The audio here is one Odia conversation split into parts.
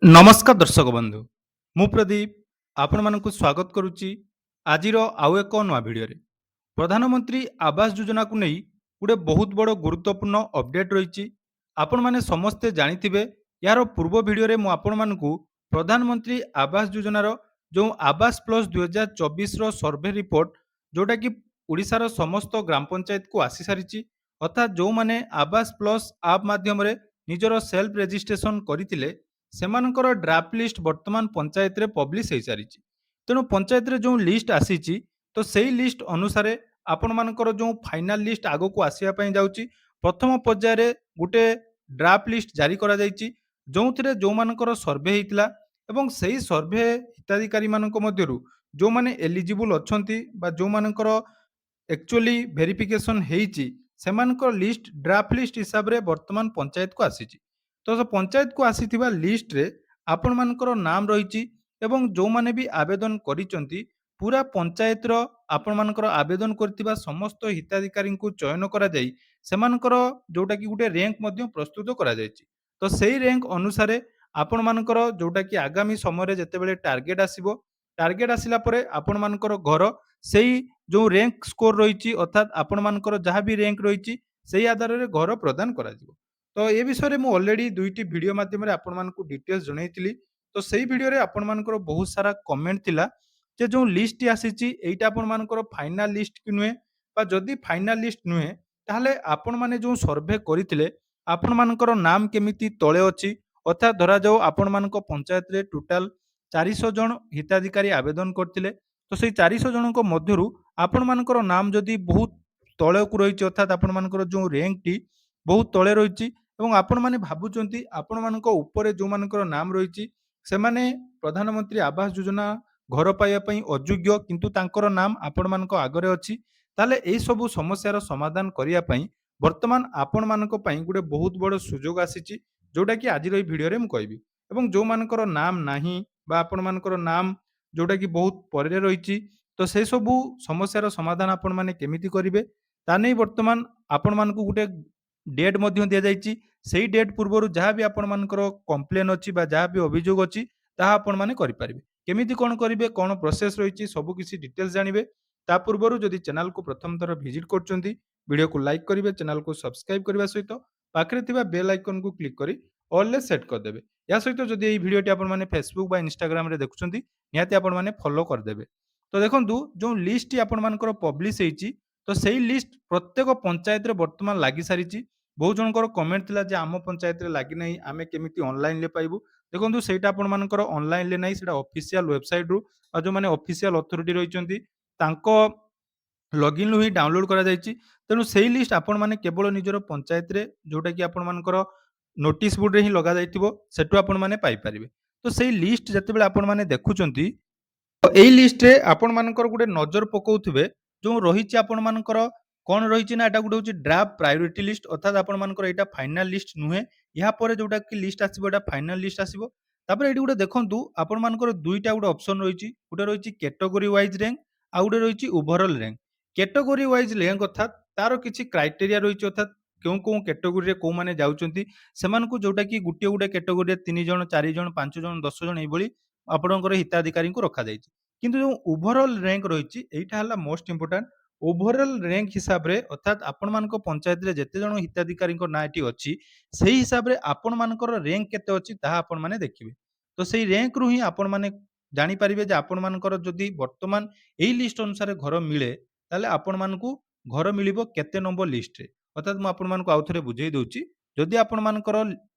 ନମସ୍କାର ଦର୍ଶକ ବନ୍ଧୁ, ମୁଁ ପ୍ରଦୀପ ଆପଣମାନଙ୍କୁ ସ୍ୱାଗତ କରୁଛି ଆଜିର ଆଉ ଏକ ନୂଆ ଭିଡ଼ିଓରେ। ପ୍ରଧାନମନ୍ତ୍ରୀ ଆବାସ ଯୋଜନାକୁ ନେଇ ଗୋଟେ ବହୁତ ବଡ଼ ଗୁରୁତ୍ୱପୂର୍ଣ୍ଣ ଅପଡେଟ୍ ରହିଛି। ଆପଣମାନେ ସମସ୍ତେ ଜାଣିଥିବେ, ଏହାର ପୂର୍ବ ଭିଡ଼ିଓରେ ମୁଁ ଆପଣମାନଙ୍କୁ ପ୍ରଧାନମନ୍ତ୍ରୀ ଆବାସ ଯୋଜନାର ଯେଉଁ ଆବାସ ପ୍ଲସ୍ 2024ର ସର୍ଭେ ରିପୋର୍ଟ, ଯେଉଁଟାକି ଓଡ଼ିଶାର ସମସ୍ତ ଗ୍ରାମ ପଞ୍ଚାୟତକୁ ଆସିସାରିଛି, ଅର୍ଥାତ୍ ଯେଉଁମାନେ ଆବାସ ପ୍ଲସ୍ ଆପ୍ ମାଧ୍ୟମରେ ନିଜର ସେଲ୍ଫ ରେଜିଷ୍ଟ୍ରେସନ କରିଥିଲେ ସେମାନଙ୍କର ଡ୍ରାଫ୍ଟ ଲିଷ୍ଟ ବର୍ତ୍ତମାନ ପଞ୍ଚାୟତରେ ପବ୍ଲିଶ ହେଇସାରିଛି। ତେଣୁ ପଞ୍ଚାୟତରେ ଯେଉଁ ଲିଷ୍ଟ ଆସିଛି, ତ ସେଇ ଲିଷ୍ଟ ଅନୁସାରେ ଆପଣମାନଙ୍କର ଯେଉଁ ଫାଇନାଲ ଲିଷ୍ଟ ଆଗକୁ ଆସିବା ପାଇଁ ଯାଉଛି, ପ୍ରଥମ ପର୍ଯ୍ୟାୟରେ ଗୋଟେ ଡ୍ରାଫ୍ଟ ଲିଷ୍ଟ ଜାରି କରାଯାଇଛି, ଯେଉଁଥିରେ ଯେଉଁମାନଙ୍କର ସର୍ଭେ ହେଇଥିଲା ଏବଂ ସେଇ ସର୍ଭେ ହିତାଧିକାରୀମାନଙ୍କ ମଧ୍ୟରୁ ଯେଉଁମାନେ ଏଲିଜିବୁଲ ଅଛନ୍ତି ବା ଯେଉଁମାନଙ୍କର ଆକ୍ଚୁଆଲି ଭେରିଫିକେସନ ହେଇଛି, ସେମାନଙ୍କ ଲିଷ୍ଟ ଡ୍ରାଫ୍ଟ ଲିଷ୍ଟ ହିସାବରେ ବର୍ତ୍ତମାନ ପଞ୍ଚାୟତକୁ ଆସିଛି। ତ ସେ ପଞ୍ଚାୟତକୁ ଆସିଥିବା ଲିଷ୍ଟରେ ଆପଣମାନଙ୍କର ନାମ ରହିଛି ଏବଂ ଯେଉଁମାନେ ବି ଆବେଦନ କରିଛନ୍ତି, ପୁରା ପଞ୍ଚାୟତର ଆପଣମାନଙ୍କର ଆବେଦନ କରିଥିବା ସମସ୍ତ ହିତାଧିକାରୀଙ୍କୁ ଚୟନ କରାଯାଇ ସେମାନଙ୍କର ଯେଉଁଟାକି ଗୋଟେ ର୍ୟାଙ୍କ ମଧ୍ୟ ପ୍ରସ୍ତୁତ କରାଯାଇଛି। ତ ସେଇ ର୍ୟାଙ୍କ ଅନୁସାରେ ଆପଣମାନଙ୍କର ଯେଉଁଟାକି ଆଗାମୀ ସମୟରେ ଯେତେବେଳେ ଟାର୍ଗେଟ ଆସିବ, ଟାର୍ଗେଟ ଆସିଲା ପରେ ଆପଣମାନଙ୍କର ଘର ସେଇ ଯେଉଁ ର୍ୟାଙ୍କ ସ୍କୋର ରହିଛି, ଅର୍ଥାତ୍ ଆପଣମାନଙ୍କର ଯାହା ବି ର୍ୟାଙ୍କ ରହିଛି ସେଇ ଆଧାରରେ ଘର ପ୍ରଦାନ କରାଯିବ। ତ ଏ ବିଷୟରେ ମୁଁ ଅଲରେଡି ଦୁଇଟି ଭିଡ଼ିଓ ମାଧ୍ୟମରେ ଆପଣମାନଙ୍କୁ ଡିଟେଲ୍ସ ଜଣାଇଥିଲି। ତ ସେଇ ଭିଡ଼ିଓରେ ଆପଣମାନଙ୍କର ବହୁତ ସାରା କମେଣ୍ଟ ଥିଲା ଯେ ଯେଉଁ ଲିଷ୍ଟଟି ଆସିଛି ଏଇଟା ଆପଣମାନଙ୍କର ଫାଇନାଲ ଲିଷ୍ଟ କି ନୁହେଁ, ବା ଯଦି ଫାଇନାଲ ଲିଷ୍ଟ ନୁହେଁ ତାହେଲେ ଆପଣମାନେ ଯେଉଁ ସର୍ଭେ କରିଥିଲେ ଆପଣମାନଙ୍କର ନାମ କେମିତି ତଳେ ଅଛି। ଅର୍ଥାତ୍ ଧରାଯାଉ ଆପଣମାନଙ୍କ ପଞ୍ଚାୟତରେ ଟୋଟାଲ 400 ଜଣ ହିତାଧିକାରୀ ଆବେଦନ କରିଥିଲେ, ତ ସେଇ 400 ଜଣଙ୍କ ମଧ୍ୟରୁ ଆପଣମାନଙ୍କର ନାମ ଯଦି ବହୁତ ତଳକୁ ରହିଛି, ଅର୍ଥାତ୍ ଆପଣମାନଙ୍କର ଯେଉଁ ର୍ୟାଙ୍କଟି ବହୁତ ତଳେ ରହିଛି ଏବଂ ଆପଣମାନେ ଭାବୁଛନ୍ତି ଆପଣମାନଙ୍କ ଉପରେ ଯେଉଁମାନଙ୍କର ନାମ ରହିଛି ସେମାନେ ପ୍ରଧାନମନ୍ତ୍ରୀ ଆବାସ ଯୋଜନା ଘର ପାଇବା ପାଇଁ ଅଯୋଗ୍ୟ, କିନ୍ତୁ ତାଙ୍କର ନାମ ଆପଣମାନଙ୍କ ଆଗରେ ଅଛି, ତାହେଲେ ଏହିସବୁ ସମସ୍ୟାର ସମାଧାନ କରିବା ପାଇଁ ବର୍ତ୍ତମାନ ଆପଣମାନଙ୍କ ପାଇଁ ଗୋଟେ ବହୁତ ବଡ଼ ସୁଯୋଗ ଆସିଛି, ଯେଉଁଟାକି ଆଜିର ଏହି ଭିଡ଼ିଓରେ ମୁଁ କହିବି। ଏବଂ ଯେଉଁମାନଙ୍କର ନାମ ନାହିଁ ବା ଆପଣମାନଙ୍କର ନାମ ଯେଉଁଟାକି ବହୁତ ପରେ ରହିଛି, ତ ସେସବୁ ସମସ୍ୟାର ସମାଧାନ ଆପଣମାନେ କେମିତି କରିବେ ତା ନେଇ ବର୍ତ୍ତମାନ ଆପଣମାନଙ୍କୁ ଗୋଟେ ଡେଟ୍ ମଧ୍ୟ ଦିଆଯାଇଛି। ସେଇ ଡେଟ୍ ପୂର୍ବରୁ ଯାହା ବି ଆପଣମାନଙ୍କର କମ୍ପ୍ଲେନ୍ ଅଛି ବା ଯାହା ବି ଅଭିଯୋଗ ଅଛି ତାହା ଆପଣମାନେ କରିପାରିବେ। କେମିତି କ'ଣ କରିବେ, କ'ଣ ପ୍ରୋସେସ୍ ରହିଛି, ସବୁ କିଛି ଡିଟେଲ୍ସ ଜାଣିବେ। ତା ପୂର୍ବରୁ ଯଦି ଚ୍ୟାନେଲକୁ ପ୍ରଥମ ଥର ଭିଜିଟ୍ କରୁଛନ୍ତି, ଭିଡ଼ିଓକୁ ଲାଇକ୍ କରିବେ, ଚ୍ୟାନେଲକୁ ସବସ୍କ୍ରାଇବ୍ କରିବା ସହିତ ପାଖରେ ଥିବା ବେଲ୍ ଆଇକନକୁ କ୍ଲିକ୍ କରି ଅଲ୍‌ରେ ସେଟ୍ କରିଦେବେ। ଏହା ସହିତ ଯଦି ଏହି ଭିଡ଼ିଓଟି ଆପଣମାନେ ଫେସବୁକ୍ ବା ଇନଷ୍ଟାଗ୍ରାମରେ ଦେଖୁଛନ୍ତି, ନିହାତି ଆପଣମାନେ ଫଲୋ କରିଦେବେ। ତ ଦେଖନ୍ତୁ, ଯେଉଁ ଲିଷ୍ଟଟି ଆପଣମାନଙ୍କର ପବ୍ଲିଶ ହେଇଛି, ତ ସେଇ ଲିଷ୍ଟ ପ୍ରତ୍ୟେକ ପଞ୍ଚାୟତରେ ବର୍ତ୍ତମାନ ଲାଗିସାରିଛି। ବହୁତ ଜଣଙ୍କର କମେଣ୍ଟ ଥିଲା ଯେ ଆମ ପଞ୍ଚାୟତରେ ଲାଗିନାହିଁ, ଆମେ କେମିତି ଅନଲାଇନରେ ପାଇବୁ। ଦେଖନ୍ତୁ, ସେଇଟା ଆପଣମାନଙ୍କର ଅନଲାଇନରେ ନାହିଁ, ସେଇଟା ଅଫିସିଆଲ ୱେବସାଇଟରୁ ଆଉ ଯେଉଁମାନେ ଅଫିସିଆଲ ଅଥରିଟି ରହିଛନ୍ତି ତାଙ୍କ ଲଗଇନ୍‌ରୁ ହିଁ ଡାଉନଲୋଡ୍ କରାଯାଇଛି। ତେଣୁ ସେଇ ଲିଷ୍ଟ ଆପଣମାନେ କେବଳ ନିଜର ପଞ୍ଚାୟତରେ ଯେଉଁଟାକି ଆପଣମାନଙ୍କର ନୋଟିସ୍ ବୋର୍ଡରେ ହିଁ ଲଗାଯାଇଥିବ ସେଠୁ ଆପଣମାନେ ପାଇପାରିବେ। ତ ସେଇ ଲିଷ୍ଟ ଯେତେବେଳେ ଆପଣମାନେ ଦେଖୁଛନ୍ତି, ତ ଏଇ ଲିଷ୍ଟରେ ଆପଣମାନଙ୍କର ଗୋଟେ ନଜର ପକାଉଥିବେ, ଯେଉଁ ରହିଛି ଆପଣମାନଙ୍କର କ'ଣ ରହିଛି ନା, ଏଟା ଗୋଟେ ହେଉଛି ଡ୍ରାଫ୍ଟ ପ୍ରାୟୋରିଟି ଲିଷ୍ଟ, ଅର୍ଥାତ୍ ଆପଣମାନଙ୍କର ଏଇଟା ଫାଇନାଲ ଲିଷ୍ଟ ନୁହେଁ। ଏହା ପରେ ଯେଉଁଟାକି ଲିଷ୍ଟ ଆସିବ ଏଇଟା ଫାଇନାଲ ଲିଷ୍ଟ ଆସିବ। ତାପରେ ଏଇଠି ଗୋଟେ ଦେଖନ୍ତୁ ଆପଣମାନଙ୍କର ଦୁଇଟା ଗୋଟେ ଅପସନ୍ ରହିଛି, ଗୋଟେ ରହିଛି କ୍ୟାଟେଗୋରୀ ୱାଇଜ୍ ରାଙ୍କ ଆଉ ଗୋଟେ ରହିଛି overall rank. Category wise rank ଅର୍ଥାତ୍ ତାର କିଛି କ୍ରାଇଟେରିଆ ରହିଛି, ଅର୍ଥାତ୍ କେଉଁ କେଉଁ କ୍ୟାଟେଗୋରୀରେ କେଉଁମାନେ ଯାଉଛନ୍ତି ସେମାନଙ୍କୁ, ଯେଉଁଟାକି ଗୋଟିଏ ଗୋଟେ କ୍ୟାଟେଗୋରୀରେ 3 ଜଣ, 4 ଜଣ, 5 ଜଣ, 10 ଜଣ ଏଇଭଳି ଆପଣଙ୍କର ହିତାଧିକାରୀଙ୍କୁ ରଖାଯାଇଛି। କିନ୍ତୁ ଯେଉଁ ଓଭରଅଲ୍ ରାଙ୍କ ରହିଛି ଏଇଟା ହେଲା ମୋଷ୍ଟ ଇମ୍ପୋର୍ଟାଣ୍ଟ। ଓଭରଅଲ୍ ରାଙ୍କ ହିସାବରେ, ଅର୍ଥାତ୍ ଆପଣମାନଙ୍କ ପଞ୍ଚାୟତରେ ଯେତେ ଜଣ ହିତାଧିକାରୀଙ୍କ ନାଁ ଏଠି ଅଛି ସେଇ ହିସାବରେ ଆପଣମାନଙ୍କର ରାଙ୍କ କେତେ ଅଛି ତାହା ଆପଣମାନେ ଦେଖିବେ। ତ ସେଇ ରାଙ୍କରୁ ହିଁ ଆପଣମାନେ ଜାଣିପାରିବେ ଯେ ଆପଣମାନଙ୍କର ଯଦି ବର୍ତ୍ତମାନ ଏଇ ଲିଷ୍ଟ ଅନୁସାରେ ଘର ମିଳେ ତାହେଲେ ଆପଣମାନଙ୍କୁ ଘର ମିଳିବ କେତେ ନମ୍ବର ଲିଷ୍ଟରେ। ଅର୍ଥାତ୍ ମୁଁ ଆପଣମାନଙ୍କୁ ଆଉଥରେ ବୁଝେଇ ଦେଉଛି, ଯଦି ଆପଣମାନଙ୍କର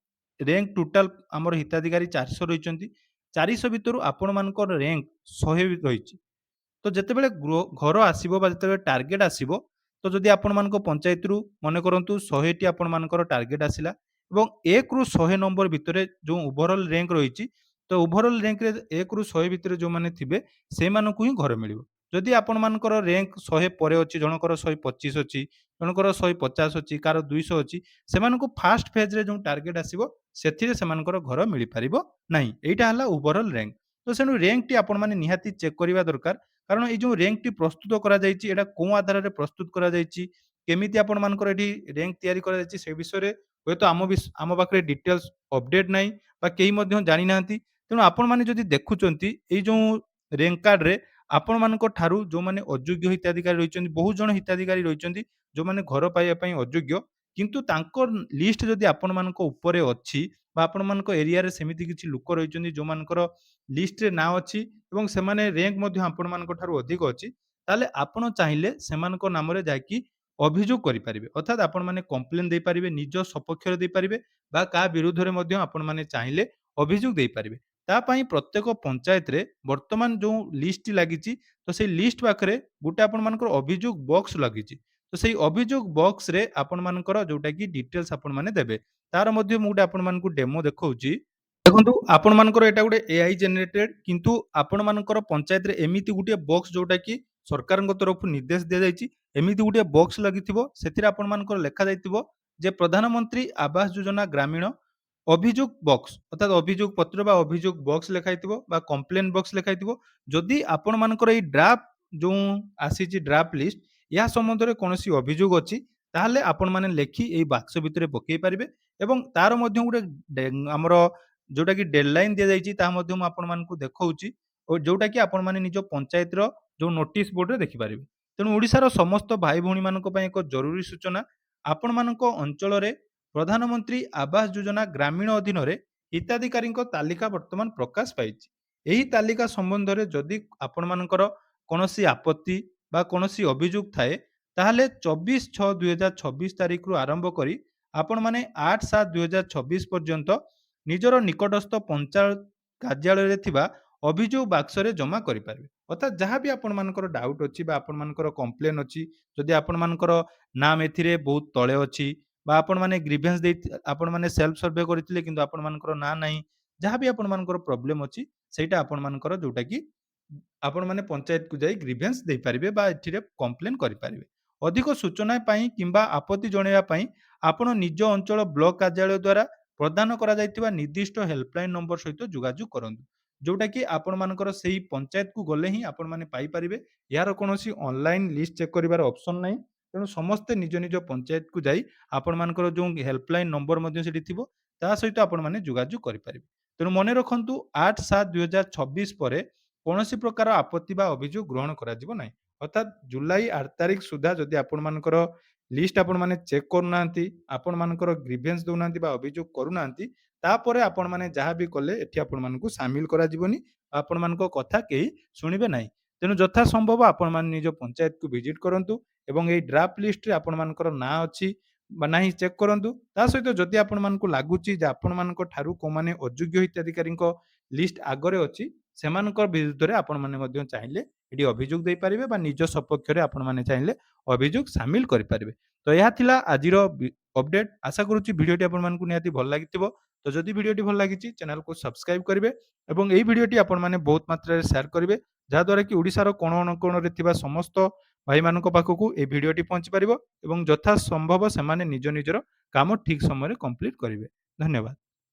ରାଙ୍କ ଟୋଟାଲ ଆମର ହିତାଧିକାରୀ 400 ରହିଛନ୍ତି, 400 ଭିତରୁ ଆପଣମାନଙ୍କର ରାଙ୍କ 100 ରହିଛି, ତ ଯେତେବେଳେ ଘର ଆସିବ ବା ଯେତେବେଳେ ଟାର୍ଗେଟ ଆସିବ, ତ ଯଦି ଆପଣମାନଙ୍କ ପଞ୍ଚାୟତରୁ ମନେ କରନ୍ତୁ 100ଟି ଆପଣମାନଙ୍କର ଟାର୍ଗେଟ ଆସିଲା ଏବଂ 1ରୁ 100 ନମ୍ବର ଭିତରେ ଯେଉଁ ଓଭରଅଲ୍ ରାଙ୍କ ରହିଛି, ତ ଓଭରଅଲ୍ ରାଙ୍କରେ 1ରୁ 100 ଭିତରେ ଯେଉଁମାନେ ଥିବେ ସେଇମାନଙ୍କୁ ହିଁ ଘର ମିଳିବ। ଯଦି ଆପଣମାନଙ୍କର ରାଙ୍କ 100 ପରେ ଅଛି, ଜଣଙ୍କର 125 ଅଛି, ଜଣଙ୍କର 150 ଅଛି, କାହାର 200 ଅଛି, ସେମାନଙ୍କୁ ଫାଷ୍ଟ ଫେଜ୍‌ରେ ଯେଉଁ ଟାର୍ଗେଟ ଆସିବ ସେଥିରେ ସେମାନଙ୍କର ଘର ମିଳିପାରିବ ନାହିଁ। ଏଇଟା ହେଲା ଓଭରଅଲ୍ ରାଙ୍କ। ତ ସେଣୁ ରାଙ୍କଟି ଆପଣମାନେ ନିହାତି ଚେକ୍ କରିବା ଦରକାର। କାରଣ ଏଇ ଯେଉଁ ରାଙ୍କଟି ପ୍ରସ୍ତୁତ କରାଯାଇଛି ଏଇଟା କୋଉ ଆଧାରରେ ପ୍ରସ୍ତୁତ କରାଯାଇଛି, କେମିତି ଆପଣମାନଙ୍କର ଏଠି ରାଙ୍କ ତିଆରି କରାଯାଇଛି ସେ ବିଷୟରେ ହୁଏତ ଆମ ପାଖରେ ଡିଟେଲ୍ସ ଅପଡେଟ୍ ନାହିଁ ବା କେହି ମଧ୍ୟ ଜାଣିନାହାନ୍ତି। ତେଣୁ ଆପଣମାନେ ଯଦି ଦେଖୁଛନ୍ତି ଏଇ ଯେଉଁ ରେଙ୍କ କାର୍ଡରେ ଆପଣମାନଙ୍କ ଠାରୁ ଯେଉଁମାନେ ଅଯୋଗ୍ୟ ହିତାଧିକାରୀ ରହିଛନ୍ତି, ବହୁତ ଜଣ ହିତାଧିକାରୀ ରହିଛନ୍ତି ଯେଉଁମାନେ ଘର ପାଇବା ପାଇଁ ଅଯୋଗ୍ୟ, କିନ୍ତୁ ତାଙ୍କ ଲିଷ୍ଟ ଯଦି ଆପଣମାନଙ୍କ ଉପରେ ଅଛି ବା ଆପଣମାନଙ୍କ ଏରିଆରେ ସେମିତି କିଛି ଲୋକ ରହିଛନ୍ତି ଯେଉଁମାନଙ୍କର ଲିଷ୍ଟରେ ନାଁ ଅଛି ଏବଂ ସେମାନେ ରେଙ୍କ ମଧ୍ୟ ଆପଣମାନଙ୍କ ଠାରୁ ଅଧିକ ଅଛି, ତାହେଲେ ଆପଣ ଚାହିଁଲେ ସେମାନଙ୍କ ନାମରେ ଯାଇକି ଅଭିଯୋଗ କରିପାରିବେ। ଅର୍ଥାତ୍ ଆପଣମାନେ କମ୍ପ୍ଲେନ୍ ଦେଇପାରିବେ, ନିଜ ସପକ୍ଷରେ ଦେଇପାରିବେ ବା କାହା ବିରୁଦ୍ଧରେ ମଧ୍ୟ ଆପଣମାନେ ଚାହିଁଲେ ଅଭିଯୋଗ ଦେଇପାରିବେ। ତା ପାଇଁ ପ୍ରତ୍ୟେକ ପଞ୍ଚାୟତରେ ବର୍ତ୍ତମାନ ଯେଉଁ ଲିଷ୍ଟଟି ଲାଗିଛି, ତ ସେଇ ଲିଷ୍ଟ ପାଖରେ ଗୋଟେ ଆପଣମାନଙ୍କର ଅଭିଯୋଗ ବକ୍ସ ଲାଗିଛି। ତ ସେଇ ଅଭିଯୋଗ ବକ୍ସରେ ଆପଣମାନଙ୍କର ଯୋଉଟାକି ଡିଟେଲ୍ସ ଆପଣମାନେ ଦେବେ। ତାର ମଧ୍ୟ ମୁଁ ଗୋଟେ ଆପଣମାନଙ୍କୁ ଡେମୋ ଦେଖଉଛି। ଦେଖନ୍ତୁ ଆପଣମାନଙ୍କର ଏଇଟା ଗୋଟେ ଏଆଇ ଜେନେରେଟେଡ୍, କିନ୍ତୁ ଆପଣମାନଙ୍କର ପଞ୍ଚାୟତରେ ଏମିତି ଗୋଟିଏ ବକ୍ସ ଯୋଉଟାକି ସରକାରଙ୍କ ତରଫରୁ ନିର୍ଦ୍ଦେଶ ଦିଆଯାଇଛି, ଏମିତି ଗୋଟିଏ ବକ୍ସ ଲାଗିଥିବ, ସେଥିରେ ଆପଣମାନଙ୍କର ଲେଖାଯାଇଥିବ ଯେ ପ୍ରଧାନମନ୍ତ୍ରୀ ଆବାସ ଯୋଜନା ଗ୍ରାମୀଣ ଅଭିଯୋଗ ବକ୍ସ, ଅର୍ଥାତ୍ ଅଭିଯୋଗ ପତ୍ର ବା ଅଭିଯୋଗ ବକ୍ସ ଲେଖାହେଇଥିବ ବା କମ୍ପ୍ଲେନ୍ ବକ୍ସ ଲେଖାହେଇଥିବ। ଯଦି ଆପଣମାନଙ୍କର ଏଇ ଡ୍ରାଫ୍ଟ ଯେଉଁ ଆସିଛି ଡ୍ରାଫ୍ଟ ଲିଷ୍ଟ, ଏହା ସମ୍ବନ୍ଧରେ କୌଣସି ଅଭିଯୋଗ ଅଛି, ତାହେଲେ ଆପଣମାନେ ଲେଖି ଏଇ ବାକ୍ସ ଭିତରେ ପକେଇ ପାରିବେ ଏବଂ ତାର ମଧ୍ୟ ଗୋଟେ ଆମର ଯୋଉଟାକି ଡେଡଲାଇନ୍ ଦିଆଯାଇଛି, ତାହା ମଧ୍ୟ ମୁଁ ଆପଣମାନଙ୍କୁ ଦେଖଉଛି ଓ ଯୋଉଟାକି ଆପଣମାନେ ନିଜ ପଞ୍ଚାୟତର ଯେଉଁ ନୋଟିସ ବୋର୍ଡରେ ଦେଖିପାରିବେ। ତେଣୁ ଓଡ଼ିଶାର ସମସ୍ତ ଭାଇ ଭଉଣୀମାନଙ୍କ ପାଇଁ ଏକ ଜରୁରୀ ସୂଚନା, ଆପଣମାନଙ୍କ ଅଞ୍ଚଳରେ ପ୍ରଧାନମନ୍ତ୍ରୀ ଆବାସ ଯୋଜନା ଗ୍ରାମୀଣ ଅଧୀନରେ ହିତାଧିକାରୀଙ୍କ ତାଲିକା ବର୍ତ୍ତମାନ ପ୍ରକାଶ ପାଇଛି। ଏହି ତାଲିକା ସମ୍ବନ୍ଧରେ ଯଦି ଆପଣମାନଙ୍କର କୌଣସି ଆପତ୍ତି ବା କୌଣସି ଅଭିଯୋଗ ଥାଏ, ତାହେଲେ 24/6/2026 ତାରିଖରୁ ଆରମ୍ଭ କରି ଆପଣମାନେ 8/7/2026 ପର୍ଯ୍ୟନ୍ତ ନିଜର ନିକଟସ୍ଥ ପଞ୍ଚାୟତ କାର୍ଯ୍ୟାଳୟରେ ଥିବା ଅଭିଯୋଗ ବାକ୍ସରେ ଜମା କରିପାରିବେ। ଅର୍ଥାତ୍ ଯାହା ବି ଆପଣମାନଙ୍କର ଡାଉଟ୍ ଅଛି ବା ଆପଣମାନଙ୍କର କମ୍ପ୍ଲେନ୍ ଅଛି, ଯଦି ଆପଣମାନଙ୍କର ନାମ ଏଥିରେ ବହୁତ ତଳେ ଅଛି ବା ଆପଣମାନେ ଗ୍ରିଭେନ୍ସ ଆପଣମାନେ ସେଲ୍ଫ ସର୍ଭେ କରିଥିଲେ କିନ୍ତୁ ଆପଣମାନଙ୍କର ନାଁ ନାହିଁ, ଯାହା ବି ଆପଣମାନଙ୍କର ପ୍ରୋବ୍ଲେମ୍ ଅଛି, ସେଇଟା ଆପଣମାନଙ୍କର ଯୋଉଟାକି ଆପଣମାନେ ପଞ୍ଚାୟତକୁ ଯାଇ ଗ୍ରିଭେନ୍ସ ଦେଇପାରିବେ ବା ଏଥିରେ କମ୍ପ୍ଲେନ୍ କରିପାରିବେ। ଅଧିକ ସୂଚନା ପାଇଁ କିମ୍ବା ଆପତ୍ତି ଜଣାଇବା ପାଇଁ ଆପଣ ନିଜ ଅଞ୍ଚଳ ବ୍ଲକ କାର୍ଯ୍ୟାଳୟ ଦ୍ୱାରା ପ୍ରଦାନ କରାଯାଇଥିବା ନିର୍ଦ୍ଦିଷ୍ଟ ହେଲ୍ପଲାଇନ୍ ନମ୍ବର ସହିତ ଯୋଗାଯୋଗ କରନ୍ତୁ। ଯୋଉଟାକି ଆପଣମାନଙ୍କର ସେଇ ପଞ୍ଚାୟତକୁ ଗଲେ ହିଁ ଆପଣମାନେ ପାଇପାରିବେ। ଏହାର କୌଣସି ଅନଲାଇନ୍ ଲିଷ୍ଟ ଚେକ୍ କରିବାର ଅପସନ୍ ନାହିଁ। ତେଣୁ ସମସ୍ତେ ନିଜ ନିଜ ପଞ୍ଚାୟତକୁ ଯାଇ ଆପଣମାନଙ୍କର ଯେଉଁ ହେଲ୍ପଲାଇନ୍ ନମ୍ବର ମଧ୍ୟ ସେଠି ଥିବ, ତା ସହିତ ଆପଣମାନେ ଯୋଗାଯୋଗ କରିପାରିବେ। ତେଣୁ ମନେ ରଖନ୍ତୁ 8/7/2026 ପରେ କୌଣସି ପ୍ରକାର ଆପତ୍ତି ବା ଅଭିଯୋଗ ଗ୍ରହଣ କରାଯିବ ନାହିଁ। ଅର୍ଥାତ୍ ଜୁଲାଇ 8 ତାରିଖ ସୁଦ୍ଧା ଯଦି ଆପଣମାନଙ୍କର ଲିଷ୍ଟ ଆପଣମାନେ ଚେକ୍ କରୁନାହାନ୍ତି, ଆପଣମାନଙ୍କର ଗ୍ରିଭେନ୍ସ ଦେଉନାହାନ୍ତି ବା ଅଭିଯୋଗ କରୁନାହାନ୍ତି, ତାପରେ ଆପଣମାନେ ଯାହା ବି କଲେ ଏଠି ଆପଣମାନଙ୍କୁ ସାମିଲ କରାଯିବନି। ଆପଣମାନଙ୍କ କଥା କେହି ଶୁଣିବେ ନାହିଁ। ତେଣୁ ଯଥା ସମ୍ଭବ ଆପଣମାନେ ନିଜ ପଞ୍ଚାୟତକୁ ଭିଜିଟ୍ କରନ୍ତୁ ଏବଂ ଏଇ ଡ୍ରାଫ୍ଟ ଲିଷ୍ଟରେ ଆପଣମାନଙ୍କର ନାଁ ଅଛି ବା ନାହିଁ ଚେକ୍ କରନ୍ତୁ। ତା ସହିତ ଯଦି ଆପଣମାନଙ୍କୁ ଲାଗୁଛି ଯେ ଆପଣମାନଙ୍କ ଠାରୁ କୋଉମାନେ ଅଯୋଗ୍ୟ ହିତାଧିକାରୀଙ୍କ ଲିଷ୍ଟ ଆଗରେ ଅଛି, ସେମାନଙ୍କ ବିରୁଦ୍ଧରେ ଆପଣମାନେ ମଧ୍ୟ ଚାହିଁଲେ ଏଠି ଅଭିଯୋଗ ଦେଇପାରିବେ ବା ନିଜ ସପକ୍ଷରେ ଆପଣମାନେ ଚାହିଁଲେ ଅଭିଯୋଗ ସାମିଲ କରିପାରିବେ। ତ ଏହା ଥିଲା ଆଜିର ଅପଡେଟ୍। ଆଶା କରୁଛି ଭିଡ଼ିଓଟି ଆପଣମାନଙ୍କୁ ନିହାତି ଭଲ ଲାଗିଥିବ। ତ ଯଦି ଭିଡ଼ିଓଟି ଭଲ ଲାଗିଛି ଚ୍ୟାନେଲକୁ ସବସ୍କ୍ରାଇବ କରିବେ ଏବଂ ଏହି ଭିଡ଼ିଓଟି ଆପଣମାନେ ବହୁତ ମାତ୍ରାରେ ସେୟାର କରିବେ, ଯାହାଦ୍ୱାରା କି ଓଡ଼ିଶାର କୋଣ ଅନୁକୋଣରେ ଥିବା ସମସ୍ତ ଭାଇମାନଙ୍କ ପାଖକୁ ଏହି ଭିଡ଼ିଓଟି ପହଞ୍ଚି ପାରିବ ଏବଂ ଯଥା ସମ୍ଭବ ସେମାନେ ନିଜ ନିଜର କାମ ଠିକ୍ ସମୟରେ କମ୍ପ୍ଲିଟ୍ କରିବେ। ଧନ୍ୟବାଦ।